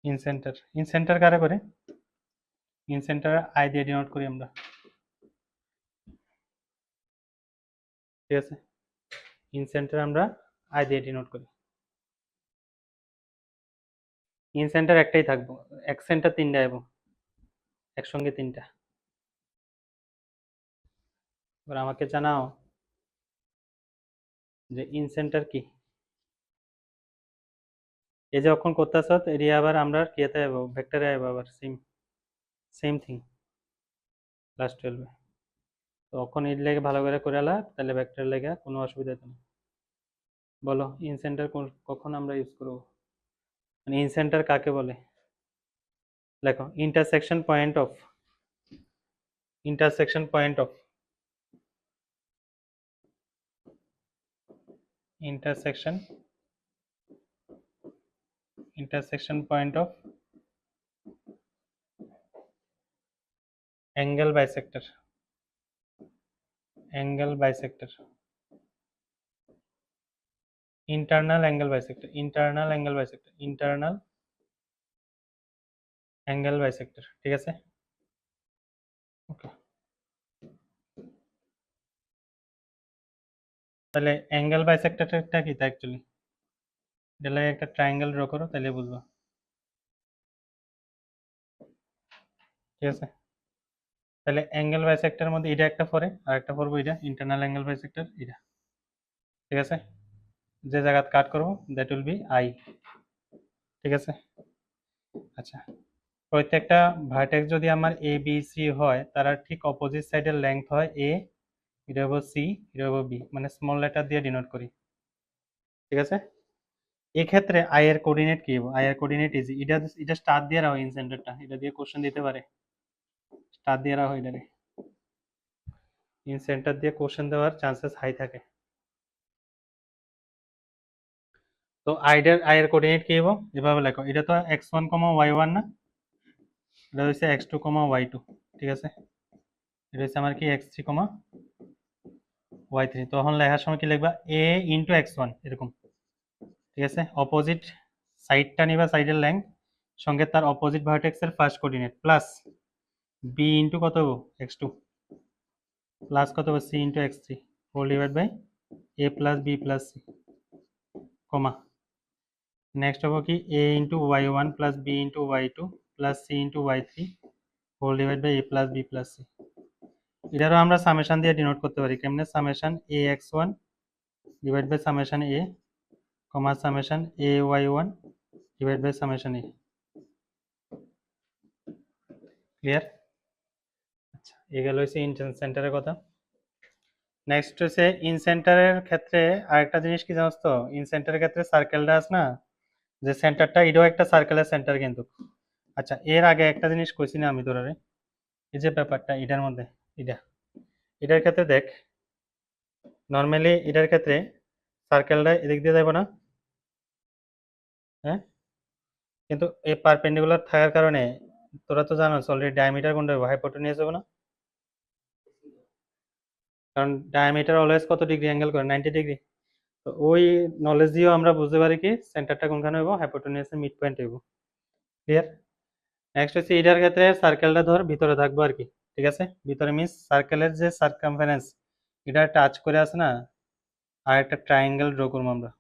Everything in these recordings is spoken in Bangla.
ইন সেন্টার কারে করে ইন সেন্টার আই দিয়ে ডিনোট করি আমরা, ঠিক আছে। ইন সেন্টার আমরা আই দিয়ে ডিনোট করি। ইন সেন্টার একটাই থাকবো, এক সেন্টার তিনটা এবং একসঙ্গে তিনটা। এবার আমাকে জানাও যে ইন সেন্টার কি। এই যে অক্ষণ করতেছ এরিয়া আবার আমরা কিতে আইব, ভেক্টরে আইব, আবার সেম থিং ক্লাস 12 এ। তো অক্ষণ এর লেগে ভালো করে আলা, তাহলে ভেক্টর লেগে কোনো অসুবিধা নেই। বলো ইন সেন্টার কখন আমরা ইউজ করব, মানে ইন সেন্টার কাকে বলে? লেখো intersection point of, intersection point of, intersection, intersection point of angle bisector, angle bisector, internal angle bisector, internal angle bisector, internal angle bisector, ঠিক আছে। ওকে, তাহলে অ্যাঙ্গেল বাইসেক্টরটা কি তা অ্যাকচুয়ালি, এটা লাগে একটা ট্রায়াঙ্গেল ড্র করো তাহলে বুঝবা, ঠিক আছে। তাহলে অ্যাঙ্গেল বাইসেক্টরের মধ্যে এটা একটা পরে আর একটা পড়বো, এটা ইন্টারনাল অ্যাঙ্গেল বাইসেক্টর, এটা ঠিক আছে। যে জায়গা কাট করবো দ্যাট উইল বি আই, ঠিক আছে। আচ্ছা, প্রত্যেকটা ভার্টেক্স যদি আমার এ বি সি হয়, তারা ঠিক অপোজিট সাইডের লেংথ হয় এ, এটা হবো সি, এটা হবো বি, মানে স্মল লেটার দিয়ে ডিনোট করি, ঠিক আছে। এক্ষেত্রে আই এর কোঅর্ডিনেট কি হবে? আই এর কোঅর্ডিনেট ইজি, এটা স্টার দিয়ে রাখো, ইন সেন্টারটা এটা দিয়ে কোশ্চেন দিতে পারে, স্টার দিয়ে রাখো, এটারে ইন সেন্টার দিয়ে কোশ্চেন দেওয়ার চান্সেস হাই থাকে। তো আই এর কোঅর্ডিনেট কি হবে? এভাবে লেখো, এটা তো x1, y1 না, এটা হচ্ছে x2, y2, ঠিক আছে। এটা হচ্ছে আমার কি x3, y3। তখন লেখার সময় কি লিখবা? a ইন্টু x1 এরকম, ঠিক আছে। অপোজিট সাইডটা নিবা, সাইডের লেংথ সঙ্গে তার অপোজিট ভার্টেক্সের first coordinate plus b into কত হবো? x2 প্লাস কত হবে? c into x3 whole divide by a plus b plus c, comma. Next হবো কি a into y1 plus b into y2 plus c into y3 whole divide by a plus b plus c। এটারও আমরা সামেশন দিয়ে ডিনোট করতে পারি, কেমনে? Summation a x1 divide by summation a, comma summation a y1 divide by summation a। Clear? আচ্ছা, এই গেল হচ্ছে ইন সেন্টারের কথা। নেক্সট হচ্ছে ইন সেন্টারের ক্ষেত্রে আরেকটা জিনিস কি জানোস তো, ইন সেন্টারের ক্ষেত্রে সার্কেলটা আছে না, যে সেন্টারটা, এটাও একটা সার্কেলের সেন্টার কিন্তু। আচ্ছা, এর আগে একটা জিনিস কইছি না আমি তোরে, এই যে ব্যাপারটা এটার মধ্যে, এটার ক্ষেত্রে দেখ, নর্মালি এটার ক্ষেত্রে সার্কেলটা এদিক দিয়ে যাবো না, হ্যাঁ, কিন্তু এই পারপেন্ডিকুলার থাকার কারণে তোরা তো জানোস অলরেডি ডায়ামিটার কোনটা হবে? হাইপোটেনিয়াস হবে না, কারণ ডায়ামিটার অলওয়েজ কত ডিগ্রি অ্যাঙ্গেল করে? 90 ডিগ্রি। তো ওই নলেজ দিয়েও আমরা বুঝতে পারি কি সেন্টারটা কোনখানে হইব? হাইপোটেনিয়াসের মিড পয়েন্ট হইব। ক্লিয়ার? নেক্সট হচ্ছে এটার ক্ষেত্রে সার্কেলটা ধর ভিতরে থাকবো আর কি, ঠিক আছে। ভিতরে মিন্স সার্কেলের যে সার্কামফারেন্স এটা টাচ করে আছে না, আর একটা ট্রায়াঙ্গেল ড্র করবো আমরা,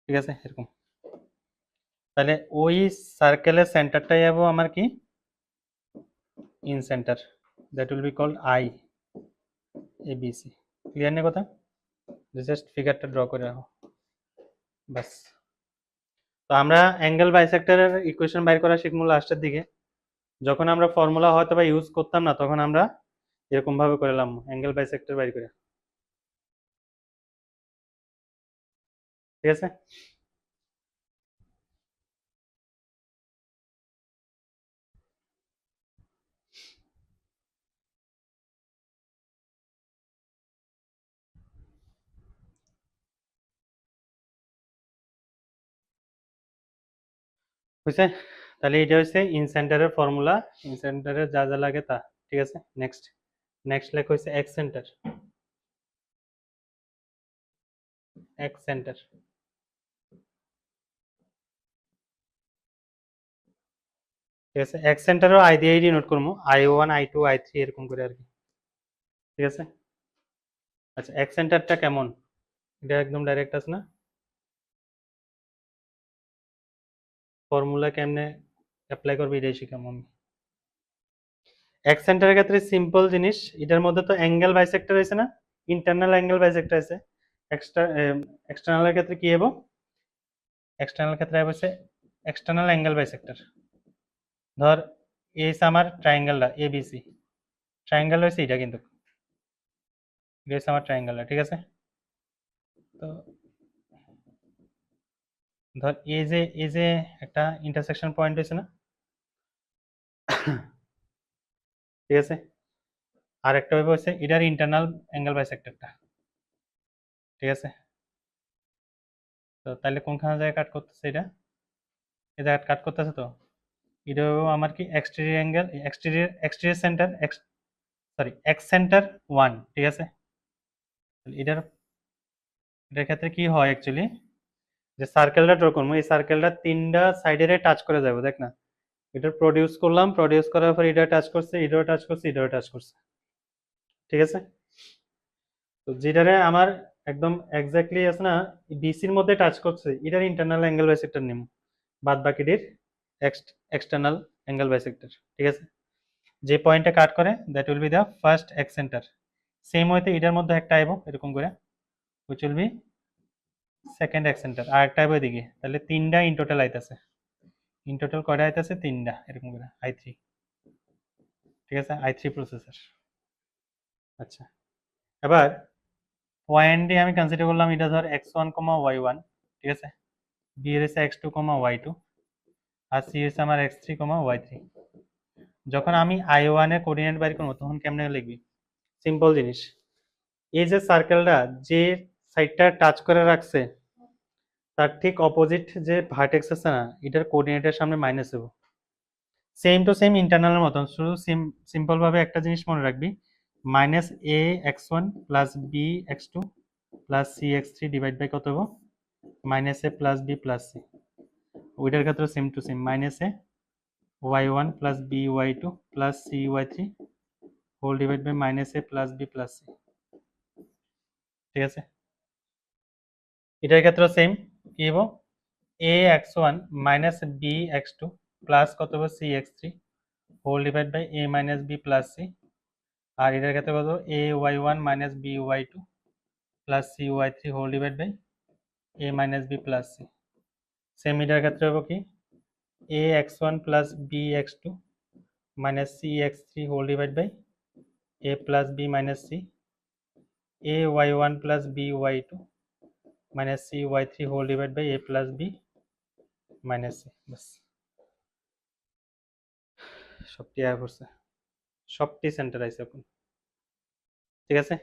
ঠিক আছে, এরকম। তাহলে ওই সার্কেলের সেন্টারটাই যাবো আমার কি incentre, that will be called I A B C. Clear নেই কথা? জাস্ট ফিগারটা ড্র করে রাখো বাস। তো আমরা অ্যাঙ্গেল বাইসেক্টরের ইকুয়েশন বাইর করা শিখবো লাস্টের দিকে, যখন আমরা ফর্মুলা হয়তো বা ইউজ করতাম না, তখন আমরা এরকম ভাবে করলাম অ্যাঙ্গেল বাইসেক্টর বাইর করে, ঠিক আছে। বুঝছে? তাহলে এটা হচ্ছে ইন সেন্টারের ফর্মুলা, ইন সেন্টারের যা যা লাগে তা, ঠিক আছে। নেক্সট নেক্সট লেখ হচ্ছে এক্স সেন্টার, এক্স সেন্টার, ঠিক আছে, এক্স সেন্টারও আই দিয়েই ডিনোট করবো, I1 I2 I3 এরকম করে আর কি। ঠিক আছে, আচ্ছা এক্স সেন্টারটা কেমন, এটা একদম ডাইরেক্ট আছে না, ফর্মুলা কেমনে অ্যাপ্লাই করবে এটাই শিখাবো আমি। এক্স সেন্টারের ক্ষেত্রে সিম্পল জিনিস, এটার মধ্যে তো অ্যাঙ্গেল বাইসেক্টর হয়েছে না, ইন্টারনাল অ্যাঙ্গেল বাইসেক্টর আছে, এক্সটার্নালের ক্ষেত্রে কি হবো, এক্সটার্নাল ক্ষেত্রে হচ্ছে এক্সটার্নাল অ্যাঙ্গেল বাইসেক্টর। ধর এই আমার ট্রায়াঙ্গেলটা এবিসি, ট্রায়াঙ্গেল হয়েছে এটা, কিন্তু এটা হচ্ছে আমার ট্রায়াঙ্গেলটা। ঠিক আছে, তো ধর এই যে একটা ইন্টারসেকশন পয়েন্ট হয়েছে না, ঠিক আছে, আর একটা ভাবে হচ্ছে এটার ইন্টারনাল অ্যাঙ্গেল বাইসেক্টরটা। ঠিক আছে, তো তাহলে কোনখানে জায়গায় কাট করতেছে, এটা এই জায়গায় কাট করতেছে, তো এটা আমার কি exterior angle, exterior centre, sorry x centre 1। ঠিক আছে, এটার এটার ক্ষেত্রে কি হয় অ্যাকচুয়ালি, যে সার্কেলটা ড্র করবো, এই সার্কেলটা তিনটা সাইডে টাচ করে যাবো, দেখ না, এটা প্রডিউস করলাম, প্রডিউস করার পর এটা টাচ করছে, এটাও টাচ করছে, এটাও টাচ করছে। ঠিক আছে, তো যেটারে আমার একদম এক্স্যাক্টলি আছে না বিসির মধ্যে টাচ করছে, এটার ইন্টারনাল অ্যাঙ্গেল বাইসেক্টর নিম, বাদ বাকিটির এক্সটার্নাল অ্যাঙ্গেল বাইসেক্টর। ঠিক আছে, যে পয়েন্টে কাট করে that will be the first X center. Same ওয়েতে এটার মধ্যে একটা আইব এরকম করে, which will be second X center, আর একটা আইব এদিকে, তাহলে তিনটা ইন টোটাল আইতাছে, ইন টোটাল কয়টা আইতাছে, তিনটা এরকম করে I3। ঠিক আছে, I3 প্রসেসর। আচ্ছা, এবার পয়েন্ট দিয়ে আমি কনসিডার করলাম এটা ধর x1, y1। ঠিক আছে, বি এর হচ্ছে x2, y2, আর সি হচ্ছে আমার x3, y3। যখন আমি I1 এর কোঅর্ডিনেট বাইর করবো তখন কেমনে লিখবি, সিম্পল জিনিস, এই যে সার্কেলটা যে সাইডটা টাচ করে রাখছে তার ঠিক অপোজিট যে ভার্টেক্স আছে না, এটার কোঅর্ডিনেটের সামনে মাইনাস দেবো, সেম টু সেম ইন্টারনালের মতন, শুধু সিম্পল ভাবে একটা জিনিস মনে রাখবি, minus A x1 plus B x2 plus C x3 divide by কত হবো, minus A plus B plus C. ওইটার ক্ষেত্রে same to same, minus A y1 plus B y2 plus C y3 whole divide by minus A plus B plus C. ঠিক আছে, এটার ক্ষেত্রে সেম, কি হবো, এ x1 minus B x2 plus কত হবো C x3 whole divide by A minus B plus C. আর এটার ক্ষেত্রে কত, A y1 minus B y2 plus C y3 whole divide by A minus B plus C. Same এটার ক্ষেত্রে হবো কি, A x1 plus B x2 minus C x3 whole divide by A plus B minus C, A y1 plus B y2 minus C y3 whole divide by A plus B minus C. বাস, সবটি আয়া পড়ছে, সবটি সেন্টার আইছে এখন। ঠিক আছে,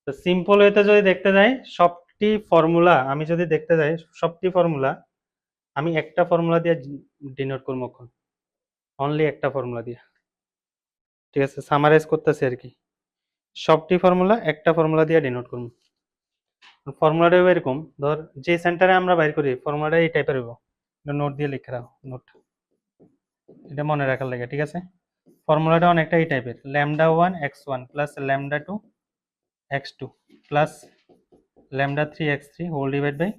তো সিম্পল ওয়েতে যদি দেখতে যাই, সবটি ফর্মুলা আমি যদি দেখতে যাই, সবটি ফর্মুলা আমি একটা ফর্মুলা দিয়ে ডিনোট করবো এখন, অনলি একটা ফর্মুলা দিয়ে। ঠিক আছে, সামারাইজ করতেছি আর কি, সবটি ফর্মুলা একটা ফর্মুলা দিয়ে ডিনোট করবো। ফর্মুলাটা এরকম, ধর যে সেন্টারে আমরা বাইর করি ফর্মুলাটা এই টাইপের হইব, নোট দিয়ে লিখে রাখো, নোট, এটা মনে রাখার লাগে। ঠিক আছে, ফর্মুলাটা অনেকটা এই টাইপের, λ1 x1 plus λ2 x2 plus λ3 x3 whole divide by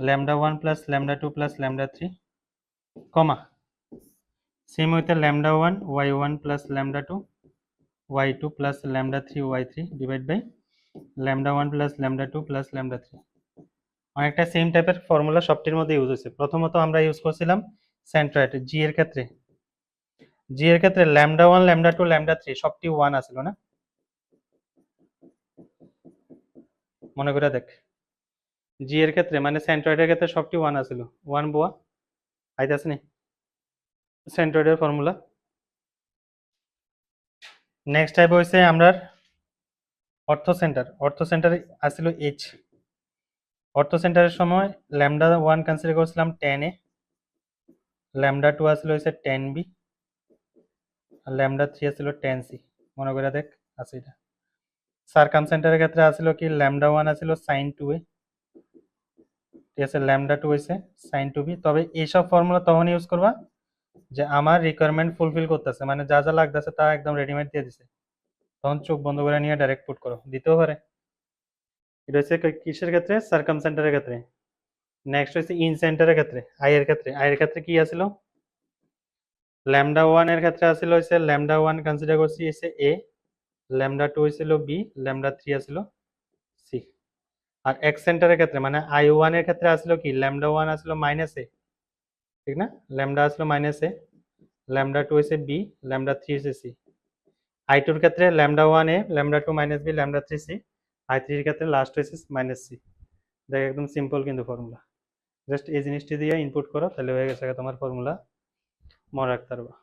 λ1 plus λ2 plus λ3 comma, same হইতে λ1 y1 plus λ2 y2 plus λ3 y3 divide by λ1 plus λ2 plus λ3। অনেকটা সেম টাইপের ফর্মুলা সবটির মধ্যে ইউজ হয়েছে। প্রথমত আমরা ইউজ করছিলাম সেন্ট্রয়েড, জি এর ক্ষেত্রে λ1 λ2 λ3 সবটি 1 আছিল না, মনে করে দেখ, জি এর ক্ষেত্রে মানে সেন্ট্রয়েডের ক্ষেত্রে সবটি 1 আছিল, 1 বোয়া আইতাছে নি সেন্ট্রয়েডের ফর্মুলা। নেক্সট টাইপ হইছে আমরা অর্থ সেন্টার আছিল এইচ, অর্থ সেন্টারের সময় λ1 কনসিডার করছিলাম tan a, λ2 আছিল হইছে tan b, আর λ3 আছিল tan c, মনে করে দেখ আছে এটা। সারকাম সেন্টারের ক্ষেত্রে আছিল কি, λ1 আছিল sin 2a, ঠিক আছে, λ2 হইছে sin 2b। তবে এইসব ফর্মুলা তখন ইউজ করবা যে আমার রিকোয়ারমেন্ট ফুলফিল করতেছে, মানে যা যা লাগতেছে তা একদম রেডিমেড দিয়ে দিছে, তখন চোখ বন্ধ করে নিয়ে ডাইরেক্ট পুট করো, দিতেও পারে। এটা হচ্ছে কিসের ক্ষেত্রে? সার্কাম সেন্টারের ক্ষেত্রে। নেক্সট হচ্ছে ইন সেন্টারের ক্ষেত্রে, আই এর ক্ষেত্রে। আই এর ক্ষেত্রে কি আছিল? ল্যামডা ওয়ান এর ক্ষেত্রে আছিল হচ্ছে ল্যামডা ওয়ান কনসিডার করছি হচ্ছে এ, ল্যামডা টু হয়েছিল বি, ল্যামডা থ্রি আছিল সি। আর এক্স সেন্টারের ক্ষেত্রে মানে আই ওয়ান এর ক্ষেত্রে আসলো কি, ল্যামডা ওয়ান আসলো মাইনাস এ, ঠিক না? ল্যামডা আসলো মাইনাস এ, ল্যামডা টু হচ্ছে বি, ল্যামডা থ্রি হচ্ছে সি। আই টুর ক্ষেত্রে lambda one A, lambda two minus B, lambda three C. I থ্রির ক্ষেত্রে লাস্ট হয়েছে মাইনাস সি। দেখ একদম সিম্পল কিন্তু ফর্মুলা, জাস্ট এই জিনিসটি দিয়ে ইনপুট করো, তাহলে হয়ে গেছে তোমার ফর্মুলা, মনে রাখতে পারবা।